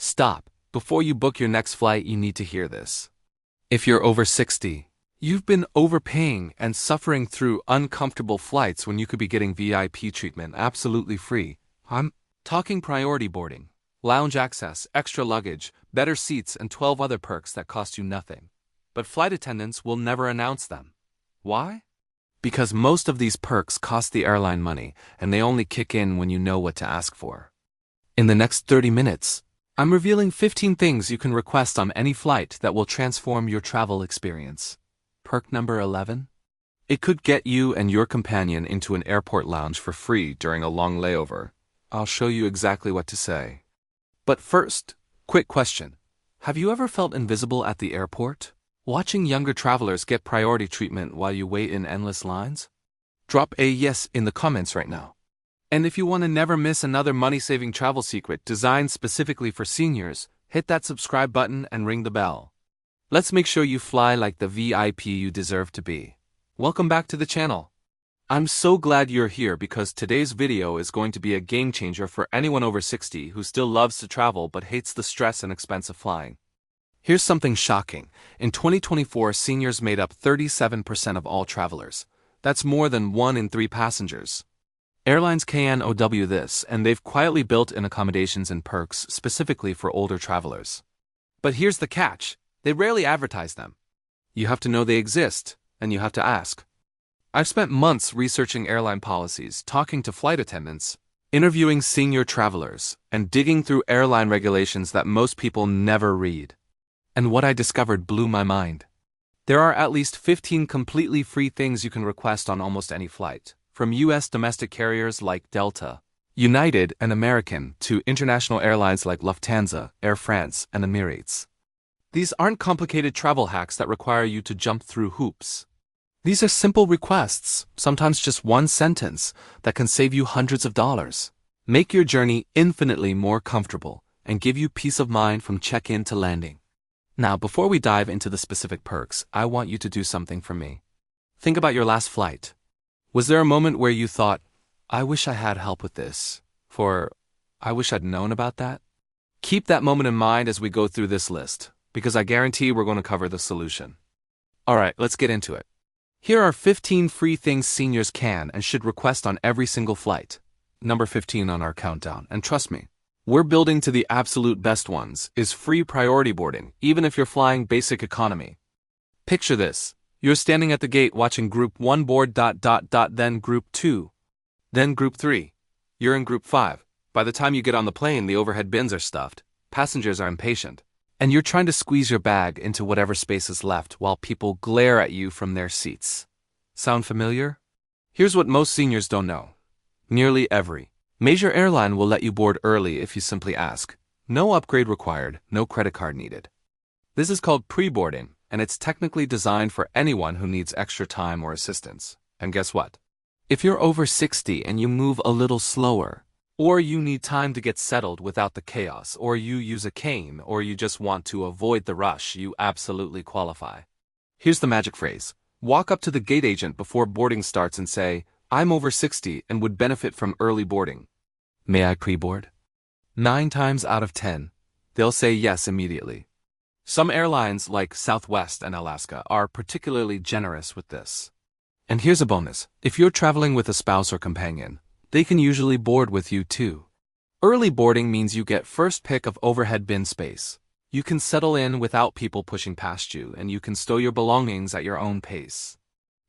Stop. Before you book your next flight, you need to hear this. If you're over 60, you've been overpaying and suffering through uncomfortable flights when you could be getting VIP treatment absolutely free. I'm talking priority boarding, lounge access, extra luggage, better seats, and 12 other perks that cost you nothing. But flight attendants will never announce them. Why? Because most of these perks cost the airline money, and they only kick in when you know what to ask for. In the next 30 minutes, I'm revealing 15 things you can request on any flight that will transform your travel experience. Perk number 11? It could get you and your companion into an airport lounge for free during a long layover. I'll show you exactly what to say. But first, quick question. Have you ever felt invisible at the airport? Watching younger travelers get priority treatment while you wait in endless lines? Drop a yes in the comments right now. And if you want to never miss another money-saving travel secret designed specifically for seniors, hit that subscribe button and ring the bell. Let's make sure you fly like the VIP you deserve to be. Welcome back to the channel. I'm so glad you're here because today's video is going to be a game changer for anyone over 60 who still loves to travel but hates the stress and expense of flying. Here's something shocking. In 2024, seniors made up 37% of all travelers. That's more than 1 in 3 passengers. Airlines know this, and they've quietly built in accommodations and perks specifically for older travelers. But here's the catch. They rarely advertise them. You have to know they exist, and you have to ask. I've spent months researching airline policies, talking to flight attendants, interviewing senior travelers, and digging through airline regulations that most people never read. And what I discovered blew my mind. There are at least 15 completely free things you can request on almost any flight, from U.S. domestic carriers like Delta, United, and American to international airlines like Lufthansa, Air France, and Emirates. These aren't complicated travel hacks that require you to jump through hoops. These are simple requests, sometimes just one sentence, that can save you hundreds of dollars, make your journey infinitely more comfortable, and give you peace of mind from check-in to landing. Now, before we dive into the specific perks, I want you to do something for me. Think about your last flight. Was there a moment where you thought, I wish I had help with this, or I wish I'd known about that? Keep that moment in mind as we go through this list, because I guarantee we're going to cover the solution. Alright, let's get into it. Here are 15 free things seniors can and should request on every single flight. Number 15 on our countdown, and trust me, we're building to the absolute best ones, is free priority boarding, even if you're flying basic economy. Picture this. You're standing at the gate watching Group 1 board ... then Group 2, then Group 3. You're in Group 5. By the time you get on the plane, the overhead bins are stuffed, passengers are impatient, and you're trying to squeeze your bag into whatever space is left while people glare at you from their seats. Sound familiar? Here's what most seniors don't know. Nearly every major airline will let you board early if you simply ask. No upgrade required, no credit card needed. This is called pre-boarding, and it's technically designed for anyone who needs extra time or assistance. And guess what? If you're over 60 and you move a little slower, or you need time to get settled without the chaos, or you use a cane, or you just want to avoid the rush, you absolutely qualify. Here's the magic phrase. Walk up to the gate agent before boarding starts and say, I'm over 60 and would benefit from early boarding. May I pre-board? 9 times out of 10, they'll say yes immediately. Some airlines like Southwest and Alaska are particularly generous with this. And here's a bonus. If you're traveling with a spouse or companion, they can usually board with you too. Early boarding means you get first pick of overhead bin space. You can settle in without people pushing past you, and you can stow your belongings at your own pace.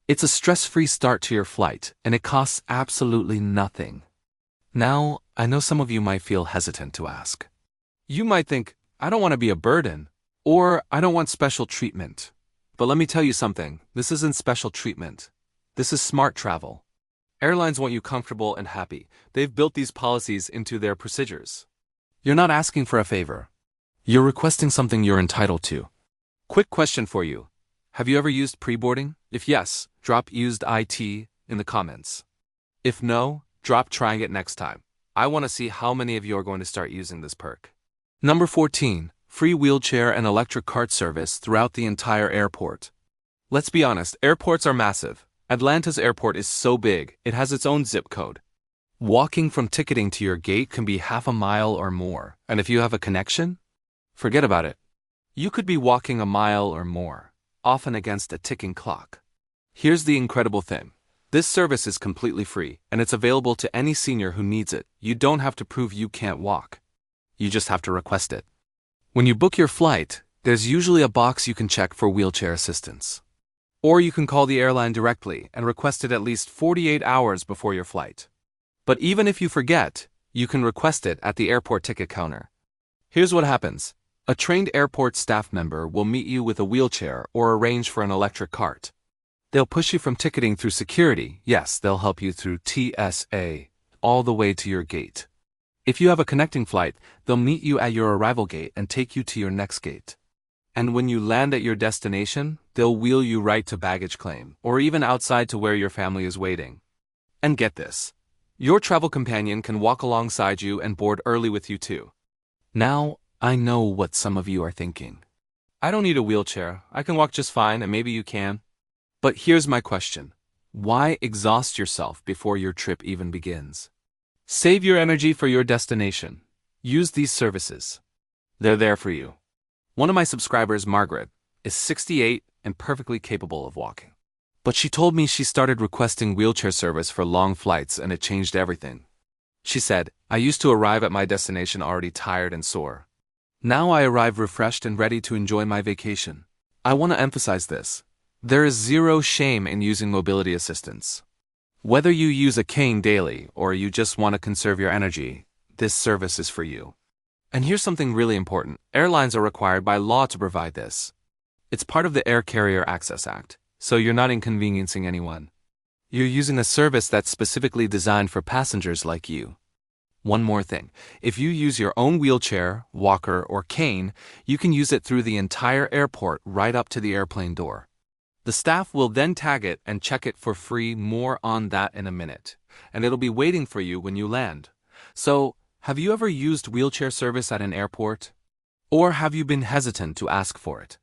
It's a stress-free start to your flight, and it costs absolutely nothing. Now, I know some of you might feel hesitant to ask. You might think, I don't want to be a burden, or I don't want special treatment. But let me tell you something, this isn't special treatment. This is smart travel. Airlines want you comfortable and happy. They've built these policies into their procedures. You're not asking for a favor. You're requesting something you're entitled to. Quick question for you. Have you ever used pre-boarding? If yes, drop used IT in the comments. If no, drop trying it next time. I want to see how many of you are going to start using this perk. Number 14. Free wheelchair and electric cart service throughout the entire airport. Let's be honest, airports are massive. Atlanta's airport is so big, it has its own zip code. Walking from ticketing to your gate can be half a mile or more, and if you have a connection, forget about it. You could be walking a mile or more, often against a ticking clock. Here's the incredible thing. This service is completely free, and it's available to any senior who needs it. You don't have to prove you can't walk. You just have to request it. When you book your flight, there's usually a box you can check for wheelchair assistance. Or you can call the airline directly and request it at least 48 hours before your flight. But even if you forget, you can request it at the airport ticket counter. Here's what happens. A trained airport staff member will meet you with a wheelchair or arrange for an electric cart. They'll push you from ticketing through security. Yes, they'll help you through TSA, all the way to your gate. If you have a connecting flight, they'll meet you at your arrival gate and take you to your next gate. And when you land at your destination, they'll wheel you right to baggage claim, or even outside to where your family is waiting. And get this. Your travel companion can walk alongside you and board early with you too. Now, I know what some of you are thinking. I don't need a wheelchair. I can walk just fine, and maybe you can. But here's my question. Why exhaust yourself before your trip even begins? Save your energy for your destination. Use these services. They're there for you. One of my subscribers, Margaret, is 68 and perfectly capable of walking. But she told me she started requesting wheelchair service for long flights and it changed everything. She said, I used to arrive at my destination already tired and sore. Now I arrive refreshed and ready to enjoy my vacation. I want to emphasize this. There is zero shame in using mobility assistance. Whether you use a cane daily or you just want to conserve your energy, this service is for you. And here's something really important. Airlines are required by law to provide this. It's part of the Air Carrier Access Act, so you're not inconveniencing anyone. You're using a service that's specifically designed for passengers like you. One more thing. If you use your own wheelchair, walker, or cane, you can use it through the entire airport right up to the airplane door. The staff will then tag it and check it for free. More on that in a minute. And it'll be waiting for you when you land. So, have you ever used wheelchair service at an airport? Or have you been hesitant to ask for it?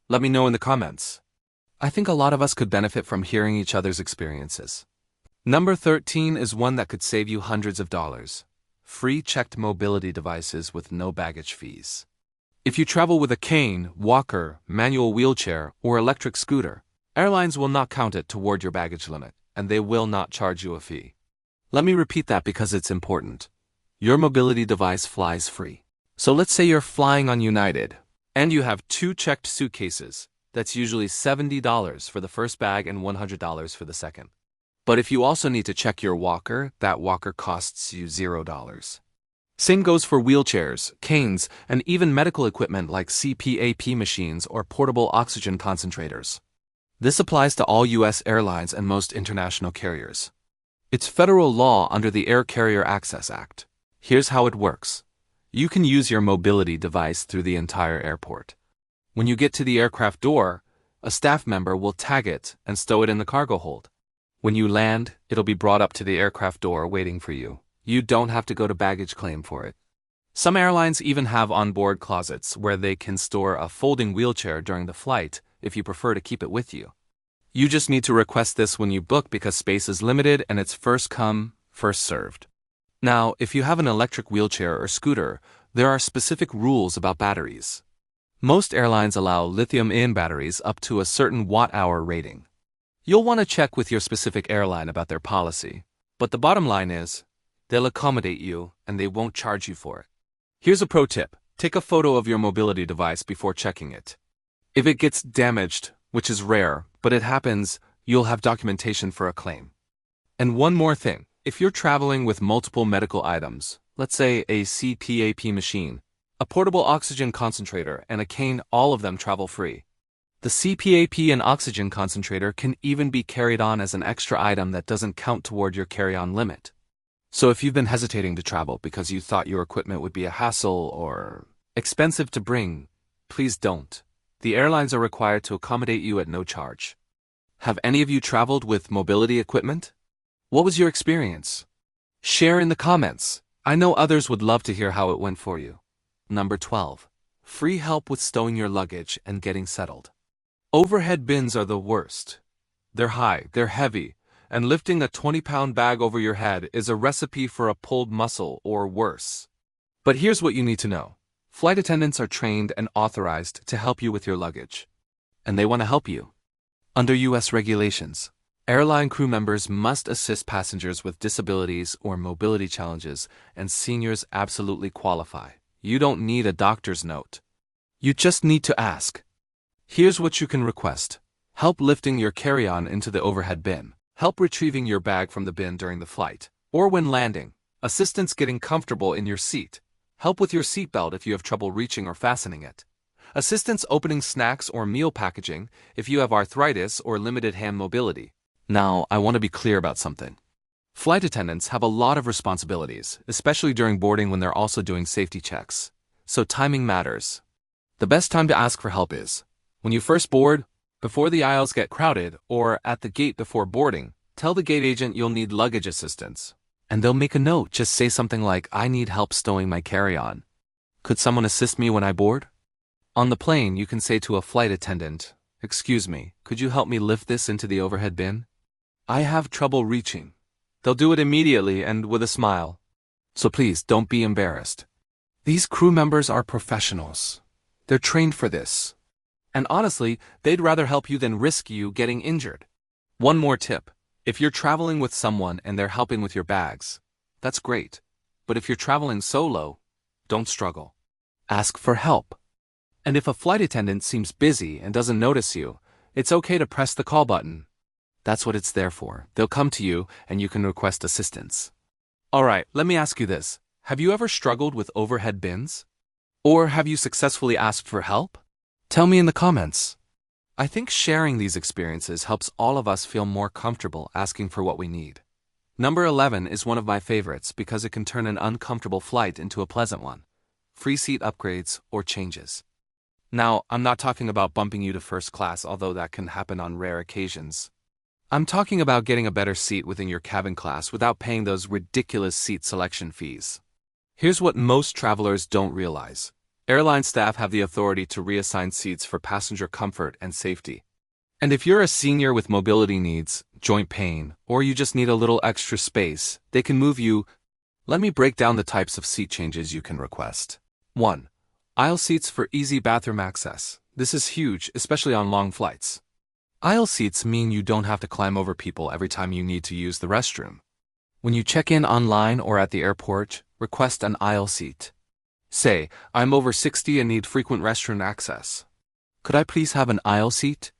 Let me know in the comments. I think a lot of us could benefit from hearing each other's experiences. Number 13 is one that could save you hundreds of dollars. Free checked mobility devices with no baggage fees. If you travel with a cane, walker, manual wheelchair, or electric scooter, airlines will not count it toward your baggage limit, and they will not charge you a fee. Let me repeat that because it's important. Your mobility device flies free. So let's say you're flying on United, and you have 2 checked suitcases. That's usually $70 for the first bag and $100 for the second. But if you also need to check your walker, that walker costs you $0. Same goes for wheelchairs, canes, and even medical equipment like CPAP machines or portable oxygen concentrators. This applies to all U.S. airlines and most international carriers. It's federal law under the Air Carrier Access Act. Here's how it works. You can use your mobility device through the entire airport. When you get to the aircraft door, a staff member will tag it and stow it in the cargo hold. When you land, it'll be brought up to the aircraft door waiting for you. You don't have to go to baggage claim for it. Some airlines even have onboard closets where they can store a folding wheelchair during the flight if you prefer to keep it with you. You just need to request this when you book because space is limited and it's first come, first served. Now, if you have an electric wheelchair or scooter, there are specific rules about batteries. Most airlines allow lithium-ion batteries up to a certain watt-hour rating. You'll want to check with your specific airline about their policy, but the bottom line is, they'll accommodate you and they won't charge you for it. Here's a pro tip. Take a photo of your mobility device before checking it. If it gets damaged, which is rare, but it happens, you'll have documentation for a claim. And one more thing. If you're traveling with multiple medical items, let's say a CPAP machine, a portable oxygen concentrator, and a cane, all of them travel free. The CPAP and oxygen concentrator can even be carried on as an extra item that doesn't count toward your carry-on limit. So if you've been hesitating to travel because you thought your equipment would be a hassle or expensive to bring, please don't. The airlines are required to accommodate you at no charge. Have any of you traveled with mobility equipment? What was your experience? Share in the comments. I know others would love to hear how it went for you. Number 12. Free help with stowing your luggage and getting settled. Overhead bins are the worst. They're high, they're heavy, and lifting a 20-pound bag over your head is a recipe for a pulled muscle or worse. But here's what you need to know. Flight attendants are trained and authorized to help you with your luggage. And they want to help you. Under U.S. regulations, airline crew members must assist passengers with disabilities or mobility challenges, and seniors absolutely qualify. You don't need a doctor's note. You just need to ask. Here's what you can request. Help lifting your carry-on into the overhead bin. Help retrieving your bag from the bin during the flight, or when landing. Assistance getting comfortable in your seat. Help with your seatbelt if you have trouble reaching or fastening it. Assistance opening snacks or meal packaging if you have arthritis or limited hand mobility. Now, I want to be clear about something. Flight attendants have a lot of responsibilities, especially during boarding when they're also doing safety checks. So timing matters. The best time to ask for help is when you first board, before the aisles get crowded, or at the gate before boarding. Tell the gate agent you'll need luggage assistance. And they'll make a note. Just say something like, I need help stowing my carry-on. Could someone assist me when I board? On the plane, you can say to a flight attendant, excuse me, could you help me lift this into the overhead bin? I have trouble reaching. They'll do it immediately and with a smile. So please, don't be embarrassed. These crew members are professionals. They're trained for this. And honestly, they'd rather help you than risk you getting injured. One more tip. If you're traveling with someone and they're helping with your bags, that's great. But if you're traveling solo, don't struggle. Ask for help. And if a flight attendant seems busy and doesn't notice you, it's okay to press the call button. That's what it's there for. They'll come to you and you can request assistance. Alright, let me ask you this. Have you ever struggled with overhead bins? Or have you successfully asked for help? Tell me in the comments. I think sharing these experiences helps all of us feel more comfortable asking for what we need. Number 11 is one of my favorites because it can turn an uncomfortable flight into a pleasant one. Free seat upgrades or changes. Now, I'm not talking about bumping you to first class, although that can happen on rare occasions. I'm talking about getting a better seat within your cabin class without paying those ridiculous seat selection fees. Here's what most travelers don't realize. Airline staff have the authority to reassign seats for passenger comfort and safety. And if you're a senior with mobility needs, joint pain, or you just need a little extra space, they can move you. Let me break down the types of seat changes you can request. 1. Aisle seats for easy bathroom access. This is huge, especially on long flights. Aisle seats mean you don't have to climb over people every time you need to use the restroom. When you check in online or at the airport, request an aisle seat. Say, I'm over 60 and need frequent restroom access. Could I please have an aisle seat?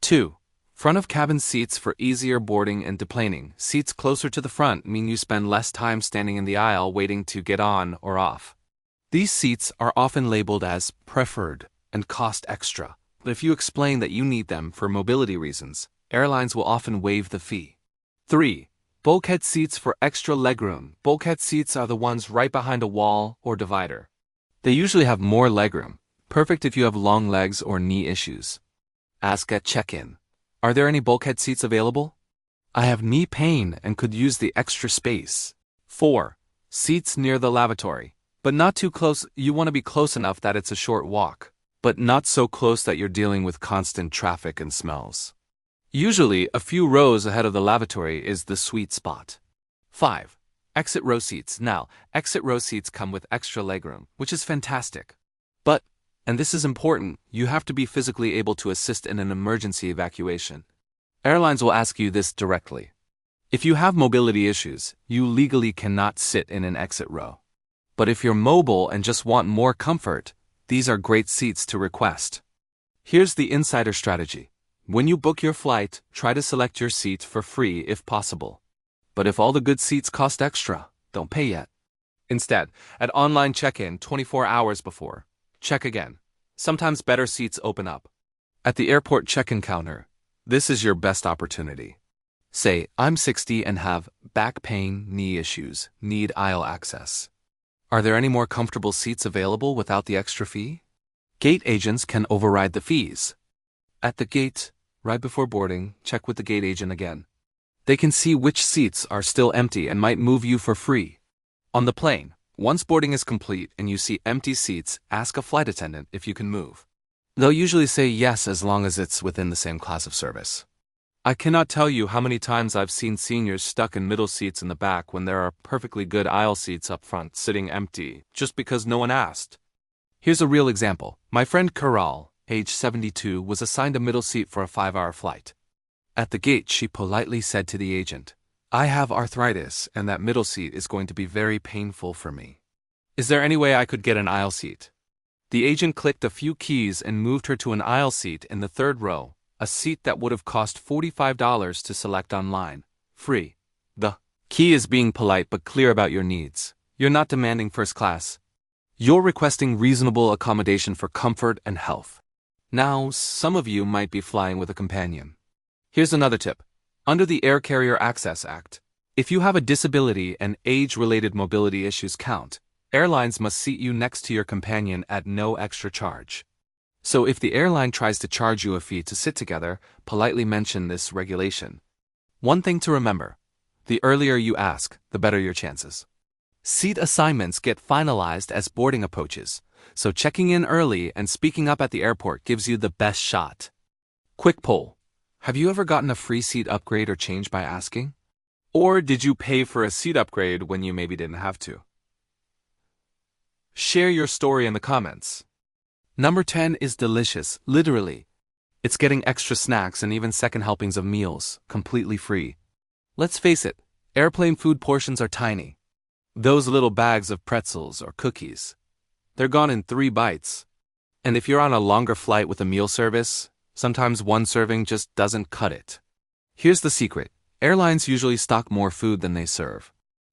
2. Front of cabin seats for easier boarding and deplaning. Seats closer to the front mean you spend less time standing in the aisle waiting to get on or off. These seats are often labeled as preferred and cost extra, but if you explain that you need them for mobility reasons, airlines will often waive the fee. 3. Bulkhead seats for extra legroom. Bulkhead seats are the ones right behind a wall or divider. They usually have more legroom, perfect if you have long legs or knee issues. Ask at check-in. Are there any bulkhead seats available? I have knee pain and could use the extra space. 4. Seats near the lavatory. But not too close. You want to be close enough that it's a short walk, but not so close that you're dealing with constant traffic and smells. Usually, a few rows ahead of the lavatory is the sweet spot. 5. Exit row seats. Now, exit row seats come with extra legroom, which is fantastic. But, and this is important, you have to be physically able to assist in an emergency evacuation. Airlines will ask you this directly. If you have mobility issues, you legally cannot sit in an exit row. But if you're mobile and just want more comfort, these are great seats to request. Here's the insider strategy. When you book your flight, try to select your seat for free if possible. But if all the good seats cost extra, don't pay yet. Instead, at online check-in 24 hours before, check again. Sometimes better seats open up. At the airport check-in counter, this is your best opportunity. Say, I'm 60 and have back pain, knee issues, need aisle access. Are there any more comfortable seats available without the extra fee? Gate agents can override the fees. At the gate, right before boarding, check with the gate agent again. They can see which seats are still empty and might move you for free. On the plane, once boarding is complete and you see empty seats, ask a flight attendant if you can move. They'll usually say yes as long as it's within the same class of service. I cannot tell you how many times I've seen seniors stuck in middle seats in the back when there are perfectly good aisle seats up front sitting empty just because no one asked. Here's a real example. My friend Karal, age 72, was assigned a middle seat for a 5-hour flight. At the gate, she politely said to the agent, "I have arthritis and that middle seat is going to be very painful for me. Is there any way I could get an aisle seat?" The agent clicked a few keys and moved her to an aisle seat in the third row, a seat that would have cost $45 to select online. Free. The key is being polite but clear about your needs. You're not demanding first class. You're requesting reasonable accommodation for comfort and health. Now, some of you might be flying with a companion. Here's another tip. Under the Air Carrier Access Act, if you have a disability and age-related mobility issues count, airlines must seat you next to your companion at no extra charge. So if the airline tries to charge you a fee to sit together, politely mention this regulation. One thing to remember: the earlier you ask, the better your chances. Seat assignments get finalized as boarding approaches, so checking in early and speaking up at the airport gives you the best shot. Quick poll. Have you ever gotten a free seat upgrade or change by asking? Or did you pay for a seat upgrade when you maybe didn't have to? Share your story in the comments. Number 10 is delicious, literally. It's getting extra snacks and even second helpings of meals, completely free. Let's face it, airplane food portions are tiny. Those little bags of pretzels or cookies, they're gone in 3 bites. And if you're on a longer flight with a meal service, sometimes one serving just doesn't cut it. Here's the secret. Airlines usually stock more food than they serve.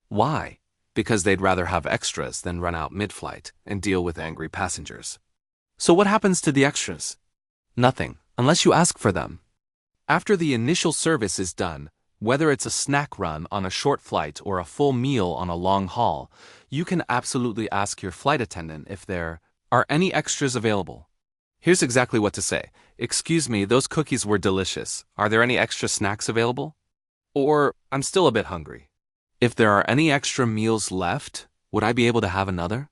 Why? Because they'd rather have extras than run out mid-flight and deal with angry passengers. So what happens to the extras? Nothing, unless you ask for them. After the initial service is done, whether it's a snack run on a short flight or a full meal on a long haul, you can absolutely ask your flight attendant if there are any extras available. Here's exactly what to say. "Excuse me, those cookies were delicious. Are there any extra snacks available?" Or, "I'm still a bit hungry. If there are any extra meals left, would I be able to have another?"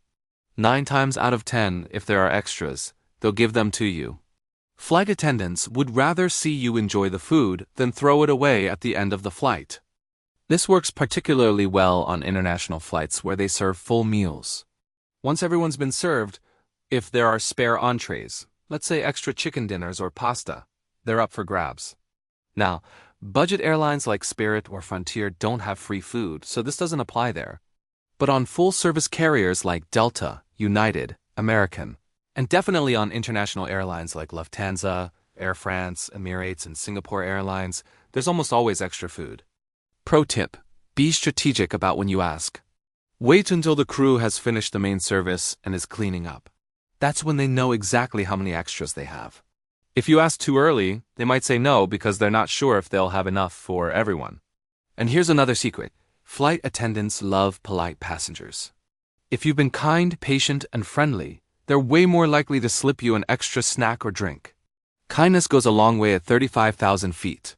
9 times out of 10, if there are extras, they'll give them to you. Flight attendants would rather see you enjoy the food than throw it away at the end of the flight. This works particularly well on international flights where they serve full meals. Once everyone's been served, if there are spare entrees, let's say extra chicken dinners or pasta, they're up for grabs. Now, budget airlines like Spirit or Frontier don't have free food, so this doesn't apply there. But on full-service carriers like Delta, United, American, and definitely on international airlines like Lufthansa, Air France, Emirates, and Singapore Airlines, there's almost always extra food. Pro tip: be strategic about when you ask. Wait until the crew has finished the main service and is cleaning up. That's when they know exactly how many extras they have. If you ask too early, they might say no because they're not sure if they'll have enough for everyone. And here's another secret. Flight attendants love polite passengers. If you've been kind, patient, and friendly, they're way more likely to slip you an extra snack or drink. Kindness goes a long way at 35,000 feet.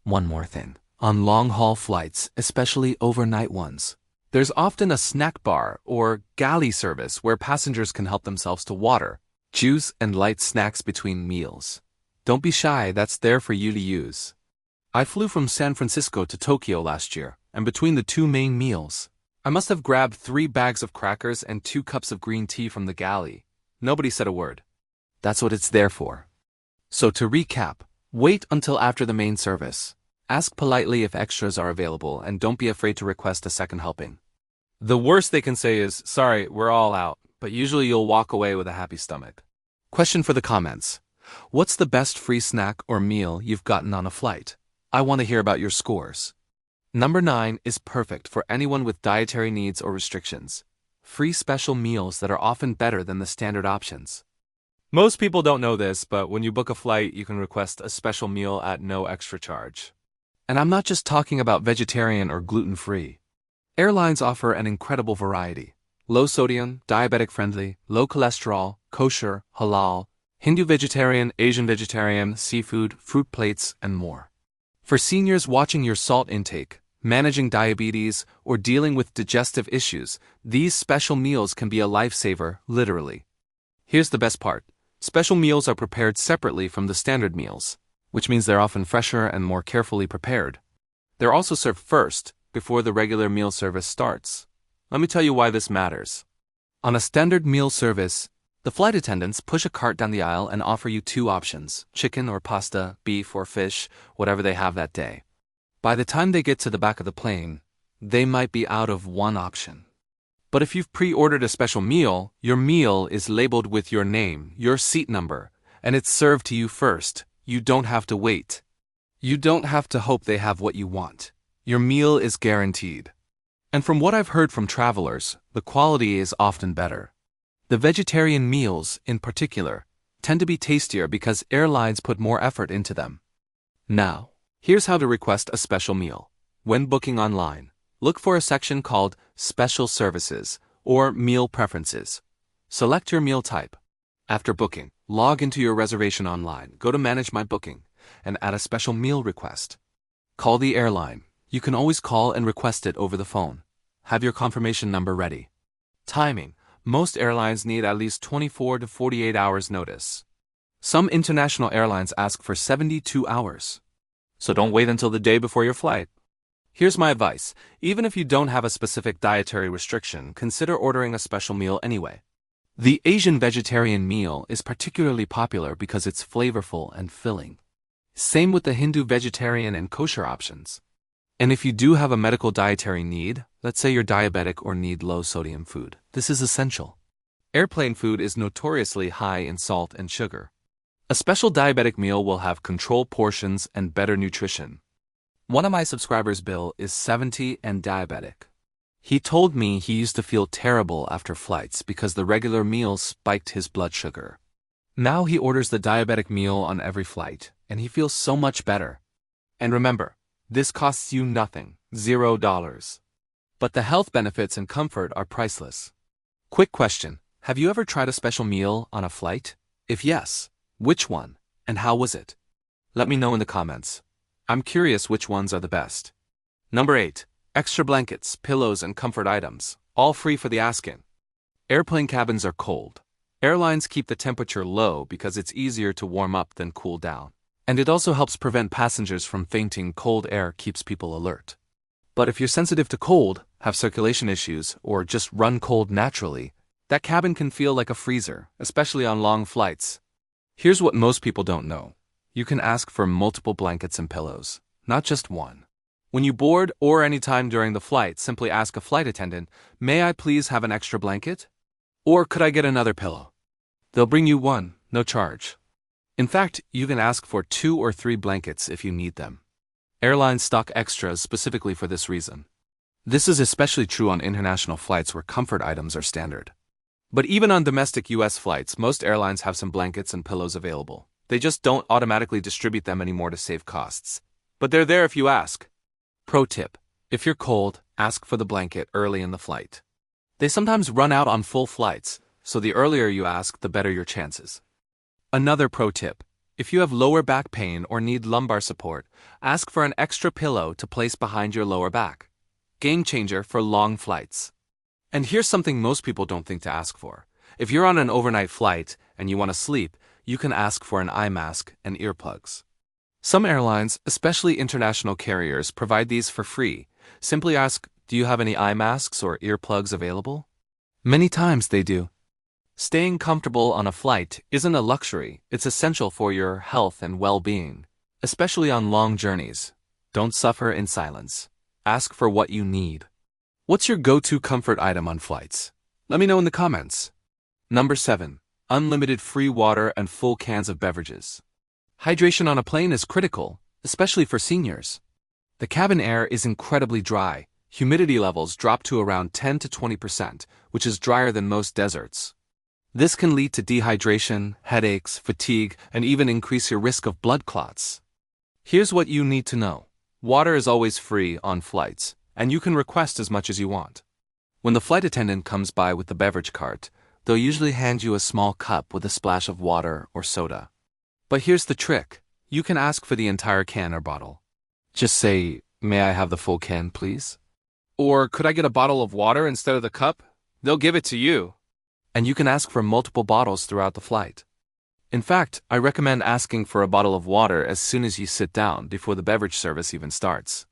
One more thing. On long-haul flights, especially overnight ones, there's often a snack bar or galley service where passengers can help themselves to water, juice, and light snacks between meals. Don't be shy, that's there for you to use. I flew from San Francisco to Tokyo last year, and between the 2 main meals, I must have grabbed 3 bags of crackers and 2 cups of green tea from the galley. Nobody said a word. That's what it's there for. So to recap, wait until after the main service. Ask politely if extras are available and don't be afraid to request a second helping. The worst they can say is, "Sorry, we're all out," but usually you'll walk away with a happy stomach. Question for the comments. What's the best free snack or meal you've gotten on a flight? I want to hear about your scores. Number 9 is perfect for anyone with dietary needs or restrictions. Free special meals that are often better than the standard options. Most people don't know this, but when you book a flight, you can request a special meal at no extra charge. And I'm not just talking about vegetarian or gluten-free. Airlines offer an incredible variety. Low sodium, diabetic friendly, low cholesterol, kosher, halal, Hindu vegetarian, Asian vegetarian, seafood, fruit plates, and more. For seniors watching your salt intake, managing diabetes, or dealing with digestive issues, these special meals can be a lifesaver, literally. Here's the best part. Special meals are prepared separately from the standard meals. which means they're often fresher and more carefully prepared. They're also served first, before the regular meal service starts. Let me tell you why this matters. On a standard meal service, the flight attendants push a cart down the aisle and offer you two options: chicken or pasta, beef or fish, whatever they have that day. By the time they get to the back of the plane, they might be out of one option. But if you've pre-ordered a special meal, your meal is labeled with your name, your seat number, and it's served to you first. You don't have to wait. You don't have to hope they have what you want. Your meal is guaranteed. And from what I've heard from travelers, the quality is often better. The vegetarian meals, in particular, tend to be tastier because airlines put more effort into them. Now, here's how to request a special meal. When booking online, look for a section called Special Services or Meal Preferences. Select your meal type. After booking, log into your reservation online, go to Manage My Booking, and add a special meal request. Call the airline. You can always call and request it over the phone. Have your confirmation number ready. Timing. Most airlines need at least 24 to 48 hours notice. Some international airlines ask for 72 hours. So don't wait until the day before your flight. Here's my advice. Even if you don't have a specific dietary restriction, consider ordering a special meal anyway. The Asian vegetarian meal is particularly popular because it's flavorful and filling. Same with the Hindu vegetarian and kosher options. And if you do have a medical dietary need, let's say you're diabetic or need low-sodium food, this is essential. Airplane food is notoriously high in salt and sugar. A special diabetic meal will have controlled portions and better nutrition. One of my subscribers, Bill, is 70 and diabetic. He told me he used to feel terrible after flights because the regular meals spiked his blood sugar. Now he orders the diabetic meal on every flight, and he feels so much better. And remember, this costs you nothing, $0. But the health benefits and comfort are priceless. Quick question, have you ever tried a special meal on a flight? If yes, which one, and how was it? Let me know in the comments. I'm curious which ones are the best. Number 8. Extra blankets, pillows, and comfort items, all free for the asking. Airplane cabins are cold. Airlines keep the temperature low because it's easier to warm up than cool down. And it also helps prevent passengers from fainting. Cold air keeps people alert. But if you're sensitive to cold, have circulation issues, or just run cold naturally, that cabin can feel like a freezer, especially on long flights. Here's what most people don't know. You can ask for multiple blankets and pillows, not just one. When you board or any time during the flight, simply ask a flight attendant, "May I please have an extra blanket? Or could I get another pillow?" They'll bring you one, no charge. In fact, you can ask for 2 or 3 blankets if you need them. Airlines stock extras specifically for this reason. This is especially true on international flights where comfort items are standard. But even on domestic US flights, most airlines have some blankets and pillows available. They just don't automatically distribute them anymore to save costs. But they're there if you ask. Pro tip: if you're cold, ask for the blanket early in the flight. They sometimes run out on full flights, so the earlier you ask, the better your chances. Another pro tip: if you have lower back pain or need lumbar support, ask for an extra pillow to place behind your lower back. Game changer for long flights. And here's something most people don't think to ask for. If you're on an overnight flight and you want to sleep, you can ask for an eye mask and earplugs. Some airlines, especially international carriers, provide these for free. Simply ask, "Do you have any eye masks or earplugs available?" Many times they do. Staying comfortable on a flight isn't a luxury, it's essential for your health and well-being, especially on long journeys. Don't suffer in silence. Ask for what you need. What's your go-to comfort item on flights? Let me know in the comments. Number 7. Unlimited free water and full cans of beverages. Hydration on a plane is critical, especially for seniors. The cabin air is incredibly dry. Humidity levels drop to around 10 to 20%, which is drier than most deserts. This can lead to dehydration, headaches, fatigue, and even increase your risk of blood clots. Here's what you need to know. Water is always free on flights, and you can request as much as you want. When the flight attendant comes by with the beverage cart, they'll usually hand you a small cup with a splash of water or soda. But here's the trick. You can ask for the entire can or bottle. Just say, "May I have the full can, please?" Or, "Could I get a bottle of water instead of the cup?" They'll give it to you. And you can ask for multiple bottles throughout the flight. In fact, I recommend asking for a bottle of water as soon as you sit down before the beverage service even starts.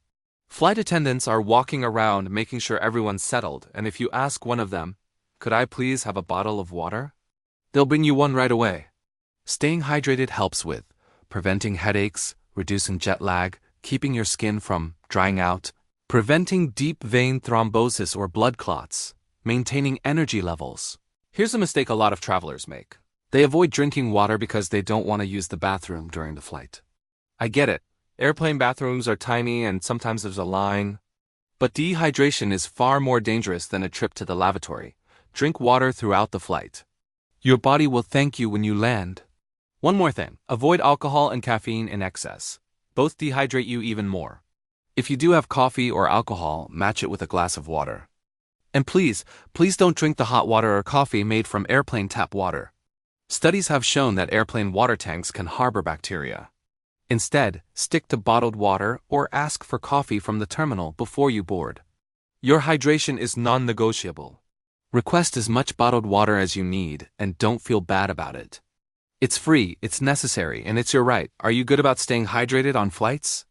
Flight attendants are walking around making sure everyone's settled, and if you ask one of them, "Could I please have a bottle of water?" they'll bring you one right away. Staying hydrated helps with preventing headaches, reducing jet lag, keeping your skin from drying out, preventing deep vein thrombosis or blood clots, maintaining energy levels. Here's a mistake a lot of travelers make. They avoid drinking water because they don't want to use the bathroom during the flight. I get it. Airplane bathrooms are tiny and sometimes there's a line. But dehydration is far more dangerous than a trip to the lavatory. Drink water throughout the flight. Your body will thank you when you land. One more thing. Avoid alcohol and caffeine in excess. Both dehydrate you even more. If you do have coffee or alcohol, match it with a glass of water. And please don't drink the hot water or coffee made from airplane tap water. Studies have shown that airplane water tanks can harbor bacteria. Instead, stick to bottled water or ask for coffee from the terminal before you board. Your hydration is non-negotiable. Request as much bottled water as you need and don't feel bad about it. It's free, it's necessary, and it's your right. Are you good about staying hydrated on flights?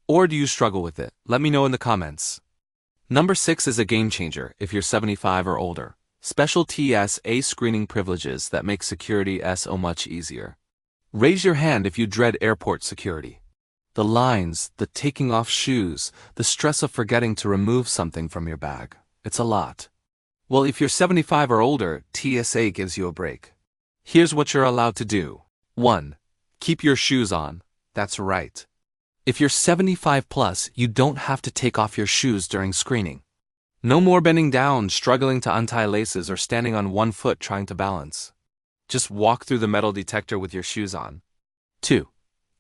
Or do you struggle with it? Let me know in the comments. Number 6 is a game changer if you're 75 or older. Special TSA screening privileges that make security so much easier. Raise your hand if you dread airport security. The lines, the taking off shoes, the stress of forgetting to remove something from your bag. It's a lot. Well, if you're 75 or older, TSA gives you a break. Here's what you're allowed to do. 1. Keep your shoes on. That's right. If you're 75 plus, you don't have to take off your shoes during screening. No more bending down, struggling to untie laces, or standing on one foot trying to balance. Just walk through the metal detector with your shoes on. 2.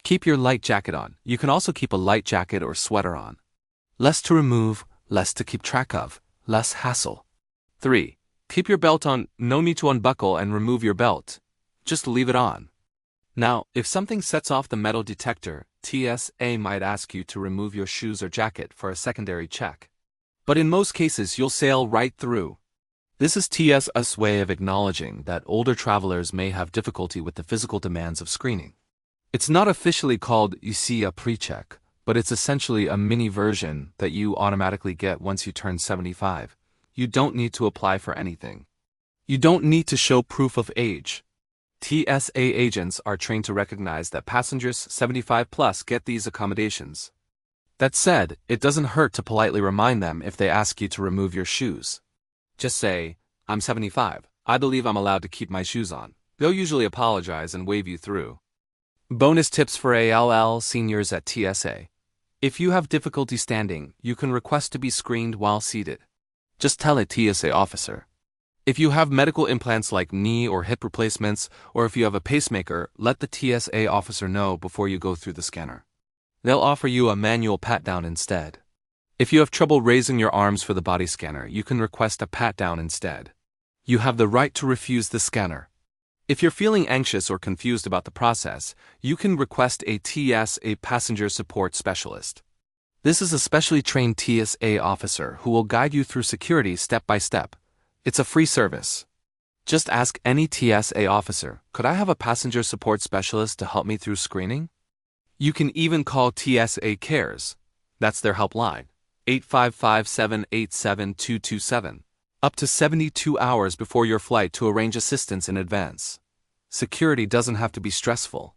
Keep your light jacket on. You can also keep a light jacket or sweater on. Less to remove, less to keep track of, less hassle. 3. Keep your belt on. No need to unbuckle and remove your belt. Just leave it on. Now, if something sets off the metal detector, TSA might ask you to remove your shoes or jacket for a secondary check. But in most cases, you'll sail right through. This is TSA's way of acknowledging that older travelers may have difficulty with the physical demands of screening. It's not officially called a pre-check, but it's essentially a mini version that you automatically get once you turn 75. You don't need to apply for anything. You don't need to show proof of age. TSA agents are trained to recognize that passengers 75 plus get these accommodations. That said, it doesn't hurt to politely remind them if they ask you to remove your shoes. Just say, "I'm 75. I believe I'm allowed to keep my shoes on." They'll usually apologize and wave you through. Bonus tips for ALL seniors at TSA. If you have difficulty standing, you can request to be screened while seated. Just tell a TSA officer. If you have medical implants like knee or hip replacements, or if you have a pacemaker, let the TSA officer know before you go through the scanner. They'll offer you a manual pat-down instead. If you have trouble raising your arms for the body scanner, you can request a pat-down instead. You have the right to refuse the scanner. If you're feeling anxious or confused about the process, you can request a TSA passenger support specialist. This is a specially trained TSA officer who will guide you through security step by step. It's a free service. Just ask any TSA officer, "Could I have a passenger support specialist to help me through screening?" You can even call TSA Cares. That's their helpline, 855-787-227, up to 72 hours before your flight to arrange assistance in advance. Security doesn't have to be stressful.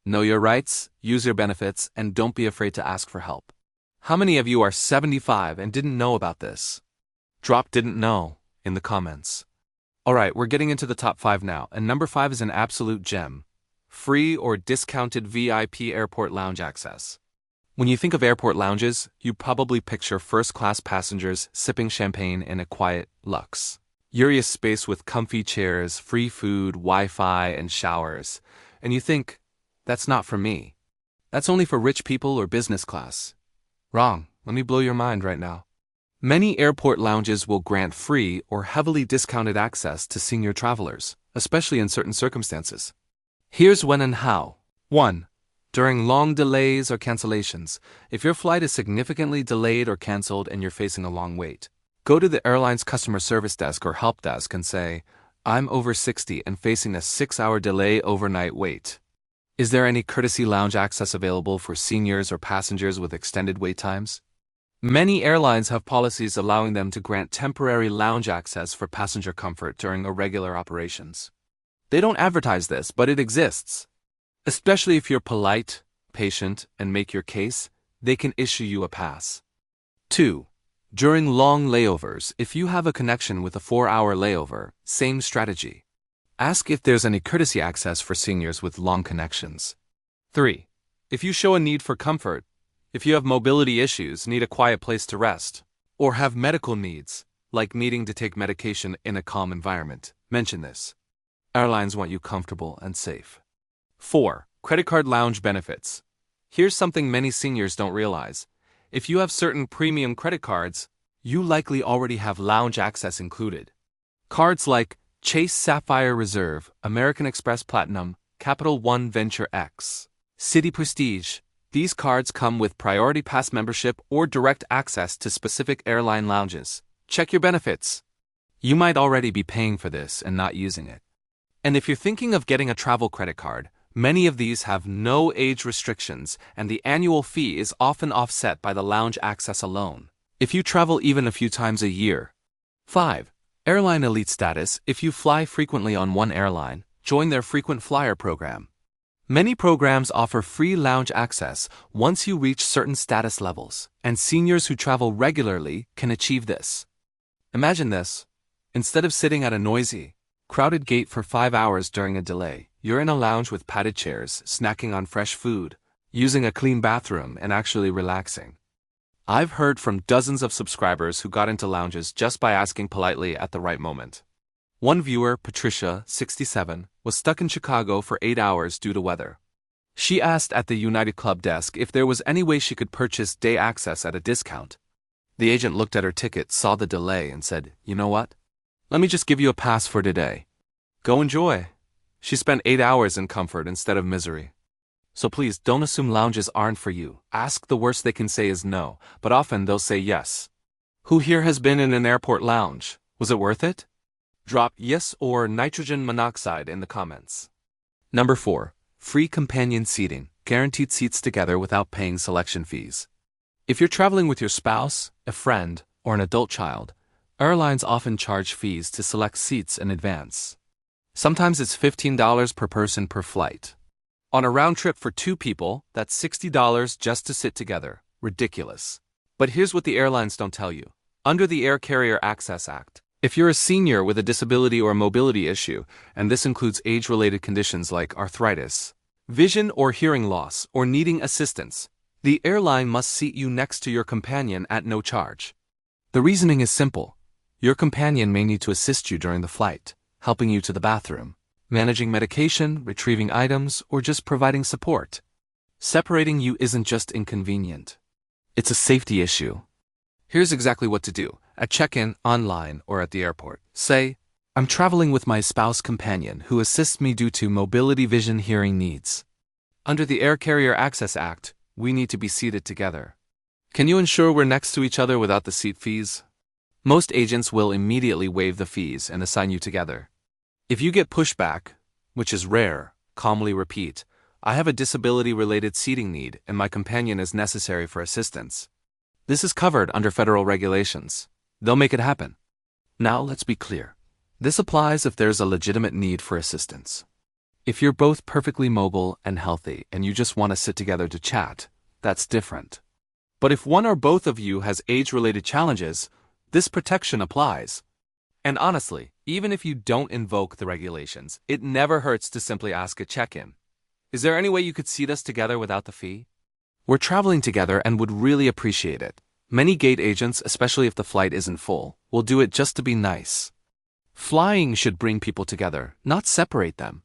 Know your rights, use your benefits, and don't be afraid to ask for help. How many of you are 75 and didn't know about this? Drop "didn't know" in the comments. Alright, we're getting into the top 5 now, and number 5 is an absolute gem. Free or discounted VIP airport lounge access. When you think of airport lounges, you probably picture first-class passengers sipping champagne in a quiet, luxurious space with comfy chairs, free food, Wi-Fi, and showers. And you think, that's not for me. That's only for rich people or business class. Wrong. Let me blow your mind right now. Many airport lounges will grant free or heavily discounted access to senior travelers, especially in certain circumstances. Here's when and how. 1. During long delays or cancellations. If your flight is significantly delayed or canceled and you're facing a long wait, go to the airline's customer service desk or help desk and say, I'm over 60 and facing a 6-hour delay overnight wait. Is there any courtesy lounge access available for seniors or passengers with extended wait times? Many airlines have policies allowing them to grant temporary lounge access for passenger comfort during irregular operations. They don't advertise this, but it exists. Especially if you're polite, patient, and make your case, they can issue you a pass. 2. During long layovers, if you have a connection with a 4-hour layover, same strategy. Ask if there's any courtesy access for seniors with long connections. 3. If you show a need for comfort, if you have mobility issues, need a quiet place to rest, or have medical needs, like needing to take medication in a calm environment, mention this. Airlines want you comfortable and safe. 4. Credit card lounge benefits. Here's something many seniors don't realize. If you have certain premium credit cards, you likely already have lounge access included. Cards like Chase Sapphire Reserve, American Express Platinum, Capital One Venture X, Citi Prestige. These cards come with Priority Pass membership or direct access to specific airline lounges. Check your benefits. You might already be paying for this and not using it. And if you're thinking of getting a travel credit card, many of these have no age restrictions, and the annual fee is often offset by the lounge access alone, if you travel even a few times a year. 5. Airline Elite Status. If you fly frequently on one airline, join their frequent flyer program. Many programs offer free lounge access once you reach certain status levels, and seniors who travel regularly can achieve this. Imagine this. Instead of sitting at a noisy, crowded gate for 5 hours during a delay, you're in a lounge with padded chairs, snacking on fresh food, using a clean bathroom, and actually relaxing. I've heard from dozens of subscribers who got into lounges just by asking politely at the right moment. One viewer, Patricia, 67, was stuck in Chicago for 8 hours due to weather. She asked at the United Club desk if there was any way she could purchase day access at a discount. The agent looked at her ticket, saw the delay, and said, "You know what? Let me just give you a pass for today. Go enjoy." She spent 8 hours in comfort instead of misery. So please don't assume lounges aren't for you. Ask. The worst they can say is no, but often they'll say yes. Who here has been in an airport lounge? Was it worth it? Drop yes or nitrogen monoxide in the comments. Number 4. Free companion seating. Guaranteed seats together without paying selection fees. If you're traveling with your spouse, a friend, or an adult child, airlines often charge fees to select seats in advance. Sometimes it's $15 per person per flight. On a round trip for 2 people, that's $60 just to sit together. Ridiculous. But here's what the airlines don't tell you. Under the Air Carrier Access Act, if you're a senior with a disability or mobility issue, and this includes age-related conditions like arthritis, vision or hearing loss, or needing assistance, the airline must seat you next to your companion at no charge. The reasoning is simple. Your companion may need to assist you during the flight, helping you to the bathroom, managing medication, retrieving items, or just providing support. Separating you isn't just inconvenient. It's a safety issue. Here's exactly what to do. At check-in, online, or at the airport, say, "I'm traveling with my spouse companion who assists me due to mobility, vision, hearing needs. Under the Air Carrier Access Act, we need to be seated together. Can you ensure we're next to each other without the seat fees?" Most agents will immediately waive the fees and assign you together. If you get pushback, which is rare, calmly repeat, "I have a disability-related seating need and my companion is necessary for assistance." This is covered under federal regulations. They'll make it happen. Now let's be clear. This applies if there's a legitimate need for assistance. If you're both perfectly mobile and healthy and you just want to sit together to chat, that's different. But if one or both of you has age-related challenges, this protection applies. And honestly, even if you don't invoke the regulations, it never hurts to simply ask a check-in. "Is there any way you could seat us together without the fee? We're traveling together and would really appreciate it." Many gate agents, especially if the flight isn't full, will do it just to be nice. Flying should bring people together, not separate them.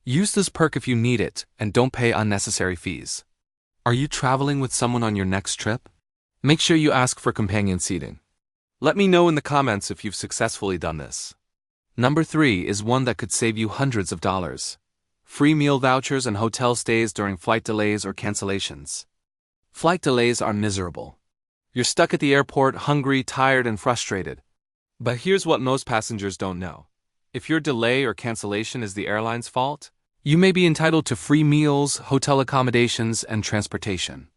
Use this perk if you need it, and don't pay unnecessary fees. Are you traveling with someone on your next trip? Make sure you ask for companion seating. Let me know in the comments if you've successfully done this. Number 3 is one that could save you hundreds of dollars. Free meal vouchers and hotel stays during flight delays or cancellations. Flight delays are miserable. You're stuck at the airport, hungry, tired, and frustrated. But here's what most passengers don't know. If your delay or cancellation is the airline's fault, you may be entitled to free meals, hotel accommodations, and transportation.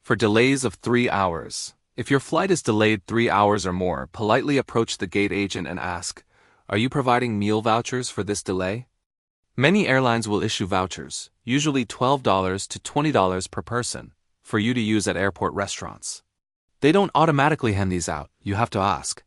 For delays of 3 hours, if your flight is delayed 3 hours or more, politely approach the gate agent and ask, "Are you providing meal vouchers for this delay?" Many airlines will issue vouchers, usually $12 to $20 per person, for you to use at airport restaurants. They don't automatically hand these out, you have to ask.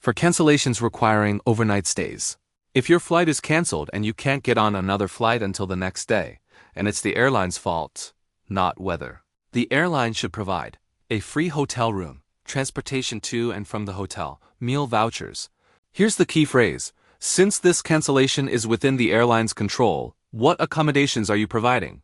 For cancellations requiring overnight stays, if your flight is canceled and you can't get on another flight until the next day, and it's the airline's fault, not weather, the airline should provide a free hotel room, transportation to and from the hotel, meal vouchers. Here's the key phrase: since this cancellation is within the airline's control, what accommodations are you providing?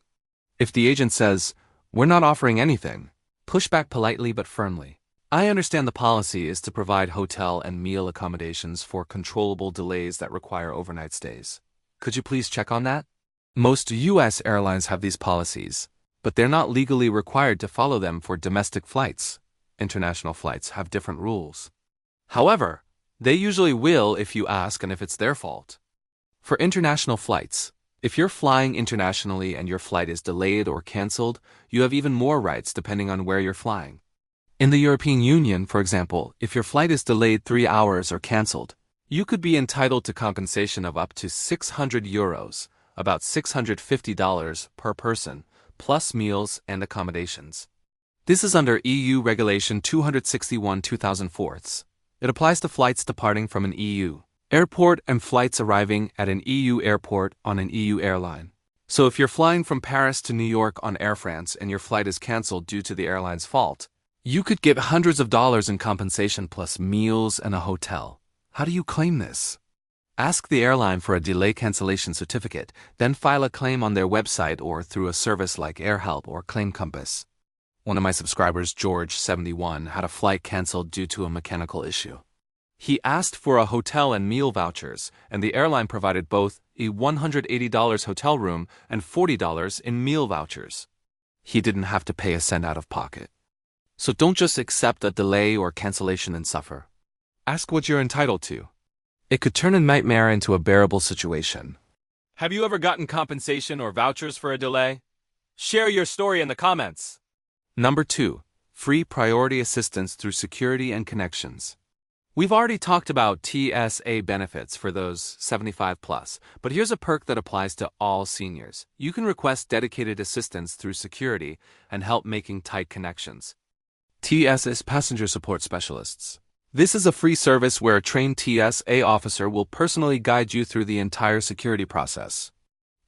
If the agent says, "We're not offering anything," push back politely but firmly. I understand the policy is to provide hotel and meal accommodations for controllable delays that require overnight stays. Could you please check on that? Most U.S. airlines have these policies, but they're not legally required to follow them for domestic flights. International flights have different rules. However, they usually will if you ask and if it's their fault. For international flights, if you're flying internationally and your flight is delayed or canceled, you have even more rights depending on where you're flying. In the European Union, for example, if your flight is delayed 3 hours or canceled, you could be entitled to compensation of up to €600, about $650 per person, plus meals and accommodations. This is under EU Regulation 261/2004. It applies to flights departing from an EU airport and flights arriving at an EU airport on an EU airline. So if you're flying from Paris to New York on Air France and your flight is canceled due to the airline's fault, you could get hundreds of dollars in compensation plus meals and a hotel. How do you claim this? Ask the airline for a delay cancellation certificate, then file a claim on their website or through a service like AirHelp or Claim Compass. One of my subscribers, George, 71, had a flight canceled due to a mechanical issue. He asked for a hotel and meal vouchers, and the airline provided both a $180 hotel room and $40 in meal vouchers. He didn't have to pay a cent out of pocket. So don't just accept a delay or cancellation and suffer. Ask what you're entitled to. It could turn a nightmare into a bearable situation. Have you ever gotten compensation or vouchers for a delay? Share your story in the comments. Number 2. Free priority assistance through security and connections. We've already talked about TSA benefits for those 75 plus, but here's a perk that applies to all seniors. You can request dedicated assistance through security and help making tight connections. TSA Passenger Support Specialists. This is a free service where a trained TSA officer will personally guide you through the entire security process.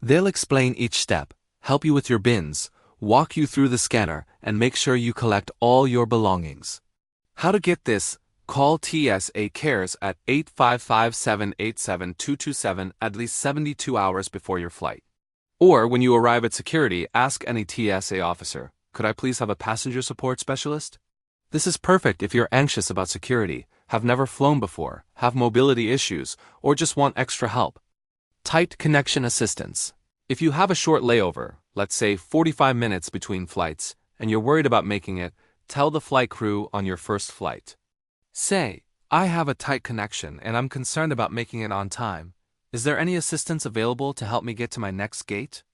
They'll explain each step, help you with your bins, walk you through the scanner, and make sure you collect all your belongings. How to get this? Call TSA Cares at 855-787-227 at least 72 hours before your flight. Or when you arrive at security, ask any TSA officer, "Could I please have a passenger support specialist?" This is perfect if you're anxious about security, have never flown before, have mobility issues, or just want extra help. Tight connection assistance. If you have a short layover, let's say 45 minutes between flights, and you're worried about making it, tell the flight crew on your first flight. Say, "I have a tight connection and I'm concerned about making it on time. Is there any assistance available to help me get to my next gate?"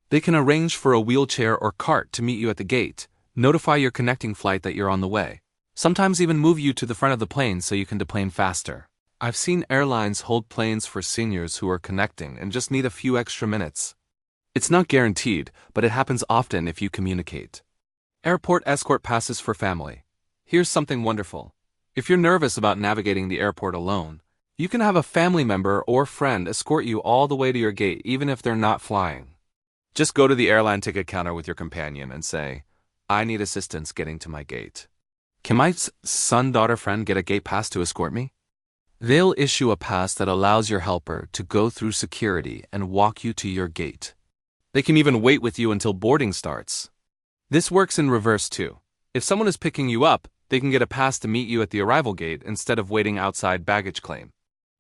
They can arrange for a wheelchair or cart to meet you at the gate, notify your connecting flight that you're on the way. Sometimes even move you to the front of the plane so you can deplane faster. I've seen airlines hold planes for seniors who are connecting and just need a few extra minutes. It's not guaranteed, but it happens often if you communicate. Airport escort passes for family. Here's something wonderful. If you're nervous about navigating the airport alone, you can have a family member or friend escort you all the way to your gate even if they're not flying. Just go to the airline ticket counter with your companion and say, "I need assistance getting to my gate. Can my son-daughter friend get a gate pass to escort me?" They'll issue a pass that allows your helper to go through security and walk you to your gate. They can even wait with you until boarding starts. This works in reverse too. If someone is picking you up, they can get a pass to meet you at the arrival gate instead of waiting outside baggage claim.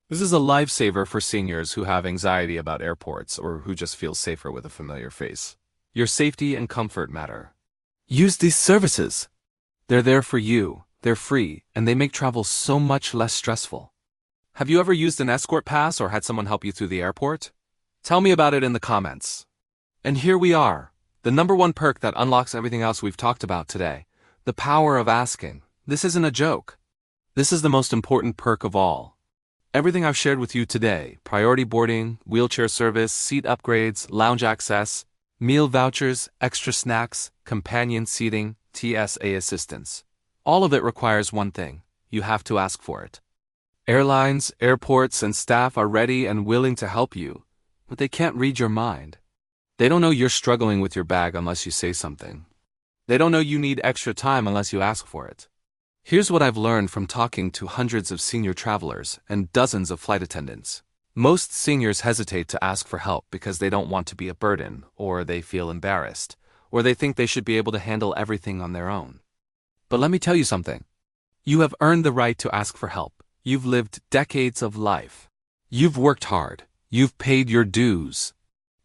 This is a lifesaver for seniors who have anxiety about airports or who just feel safer with a familiar face. Your safety and comfort matter. Use these services. They're there for you, they're free, and they make travel so much less stressful. Have you ever used an escort pass or had someone help you through the airport? Tell me about it in the comments. And here we are, the number one perk that unlocks everything else we've talked about today. The power of asking. This isn't a joke. This is the most important perk of all. Everything I've shared with you today, priority boarding, wheelchair service, seat upgrades, lounge access, meal vouchers, extra snacks, companion seating, TSA assistance. All of it requires one thing. You have to ask for it. Airlines, airports, and staff are ready and willing to help you, but they can't read your mind. They don't know you're struggling with your bag unless you say something. They don't know you need extra time unless you ask for it. Here's what I've learned from talking to hundreds of senior travelers and dozens of flight attendants. Most seniors hesitate to ask for help because they don't want to be a burden, or they feel embarrassed, or they think they should be able to handle everything on their own. But let me tell you something. You have earned the right to ask for help. You've lived decades of life. You've worked hard. You've paid your dues.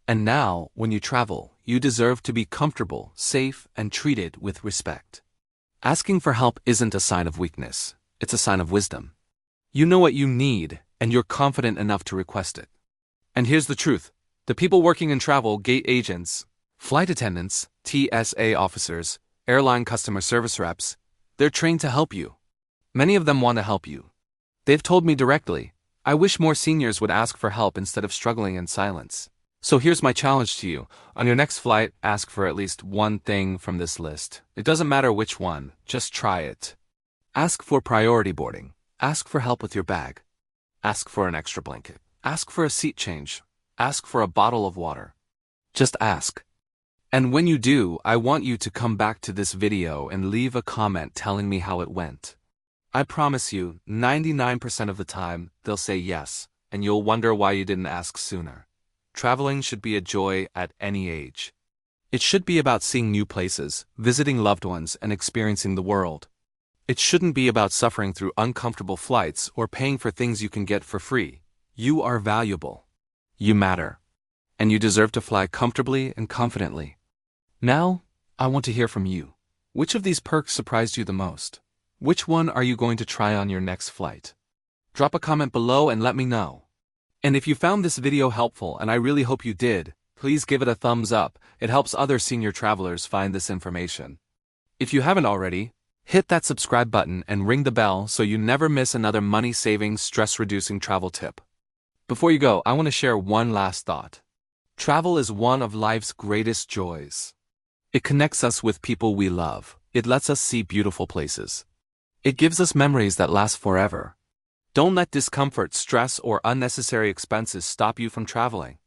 And now, when you travel, you deserve to be comfortable, safe, and treated with respect. Asking for help isn't a sign of weakness. It's a sign of wisdom. You know what you need, and you're confident enough to request it. And here's the truth. The people working in travel, gate agents, flight attendants, TSA officers, airline customer service reps, they're trained to help you. Many of them want to help you. They've told me directly, I wish more seniors would ask for help instead of struggling in silence. So here's my challenge to you. On your next flight, ask for at least one thing from this list. It doesn't matter which one, just try it. Ask for priority boarding. Ask for help with your bag. Ask for an extra blanket. Ask for a seat change. Ask for a bottle of water. Just ask. And when you do, I want you to come back to this video and leave a comment telling me how it went. I promise you, 99% of the time, they'll say yes, and you'll wonder why you didn't ask sooner. Traveling should be a joy at any age. It should be about seeing new places, visiting loved ones, and experiencing the world. It shouldn't be about suffering through uncomfortable flights or paying for things you can get for free. You are valuable. You matter. And you deserve to fly comfortably and confidently. Now, I want to hear from you. Which of these perks surprised you the most? Which one are you going to try on your next flight? Drop a comment below and let me know. And if you found this video helpful, and I really hope you did, please give it a thumbs up. It helps other senior travelers find this information. If you haven't already, hit that subscribe button and ring the bell so you never miss another money-saving, stress-reducing travel tip. Before you go, I want to share one last thought. Travel is one of life's greatest joys. It connects us with people we love. It lets us see beautiful places. It gives us memories that last forever. Don't let discomfort, stress, or unnecessary expenses stop you from traveling.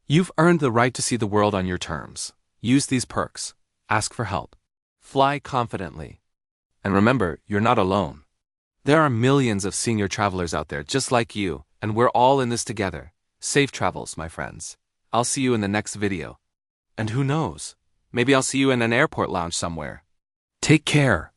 You've earned the right to see the world on your terms. Use these perks. Ask for help. Fly confidently. And remember, you're not alone. There are millions of senior travelers out there just like you, and we're all in this together. Safe travels, my friends. I'll see you in the next video. And who knows? Maybe I'll see you in an airport lounge somewhere. Take care.